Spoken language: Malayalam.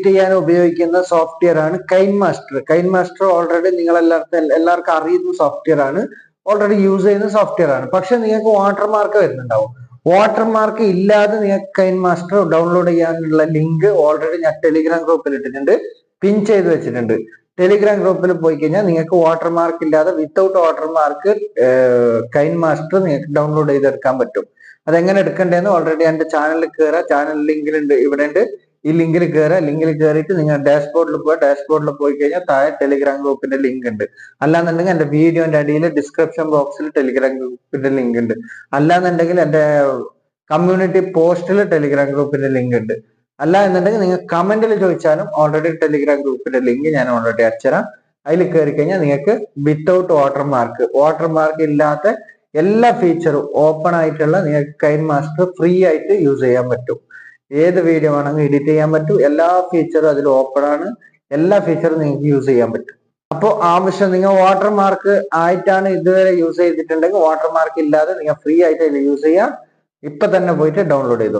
ചെയ്യാൻ ഉപയോഗിക്കുന്ന സോഫ്റ്റ്വെയർ ആണ് Kine master. Kine master already നിങ്ങൾ എല്ലാവർക്കും അറിയുന്ന സോഫ്റ്റ്വെയർ ആണ്, ഓൾറെഡി യൂസ് ചെയ്യുന്ന സോഫ്റ്റ്വെയർ ആണ്. പക്ഷെ നിങ്ങൾക്ക് വാട്ടർമാർക്ക് വരുന്നുണ്ടാവും. വാട്ടർമാർക്ക് ഇല്ലാതെ നിങ്ങൾക്ക് കൈൻ മാസ്റ്റർ ഡൗൺലോഡ് ചെയ്യാനുള്ള ലിങ്ക് ഓൾറെഡി ഞാൻ ടെലിഗ്രാം ഗ്രൂപ്പിൽ ഇട്ടിട്ടുണ്ട്, പിൻ ചെയ്ത് വെച്ചിട്ടുണ്ട്. ടെലിഗ്രാം ഗ്രൂപ്പിൽ പോയി കഴിഞ്ഞാൽ നിങ്ങൾക്ക് വാട്ടർമാർക്ക് ഇല്ലാതെ വിത്തൗട്ട് വാട്ടർമാർക്ക് കൈൻ മാസ്റ്റർ നിങ്ങൾക്ക് ഡൗൺലോഡ് ചെയ്തെടുക്കാൻ പറ്റും. അതെങ്ങനെ എടുക്കണ്ടേന്ന് ഓൾറെഡി എന്റെ ചാനലിൽ കയറുക, ചാനൽ ലിങ്കിലുണ്ട്, ഇവിടെ ഉണ്ട്. ഈ ലിങ്കിൽ കയറുക, ലിങ്കിൽ കയറിയിട്ട് നിങ്ങൾ ഡാഷ്ബോർഡിൽ പോവുക. ഡാഷ്ബോർഡിൽ പോയി കഴിഞ്ഞാൽ താഴെ ടെലിഗ്രാം ഗ്രൂപ്പിന്റെ ലിങ്ക് ഉണ്ട്. അല്ലാന്നുണ്ടെങ്കിൽ എന്റെ വീഡിയോന്റെ അടിയിൽ ഡിസ്ക്രിപ്ഷൻ ബോക്സിൽ ടെലിഗ്രാം ഗ്രൂപ്പിന്റെ ലിങ്ക് ഉണ്ട്. അല്ലാന്നുണ്ടെങ്കിൽ എന്റെ കമ്മ്യൂണിറ്റി പോസ്റ്റിൽ ടെലിഗ്രാം ഗ്രൂപ്പിന്റെ ലിങ്ക് ഉണ്ട്. അല്ല എന്നുണ്ടെങ്കിൽ നിങ്ങൾ കമന്റിൽ ചോദിച്ചാലും ഓൾറെഡി ടെലിഗ്രാം ഗ്രൂപ്പിന്റെ ലിങ്ക് ഞാൻ ഓൾറെഡി അയച്ചുതരാം. അതിൽ കയറി കഴിഞ്ഞാൽ നിങ്ങൾക്ക് വിത്തൗട്ട് വാട്ടർമാർക്ക് ഇല്ലാത്ത എല്ലാ ഫീച്ചറും ഓപ്പൺ ആയിട്ടുള്ള നിങ്ങൾക്ക് കൈൻ മാസ്റ്റർ ഫ്രീ ആയിട്ട് യൂസ് ചെയ്യാൻ പറ്റും. ഏത് വീഡിയോ വേണമെങ്കിൽ എഡിറ്റ് ചെയ്യാൻ പറ്റും. എല്ലാ ഫീച്ചറും അതിൽ ഓപ്പൺ ആണ്. എല്ലാ ഫീച്ചറും നിങ്ങൾക്ക് യൂസ് ചെയ്യാൻ പറ്റും. അപ്പോൾ ആവശ്യം നിങ്ങൾ വാട്ടർമാർക്ക് ആയിട്ടാണ് ഇതുവരെ യൂസ് ചെയ്തിട്ടുണ്ടെങ്കിൽ വാട്ടർമാർക്ക് ഇല്ലാതെ നിങ്ങൾ ഫ്രീ ആയിട്ട് അതിൽ യൂസ് ചെയ്യാം. ഇപ്പൊ തന്നെ പോയിട്ട് ഡൗൺലോഡ് ചെയ്തു.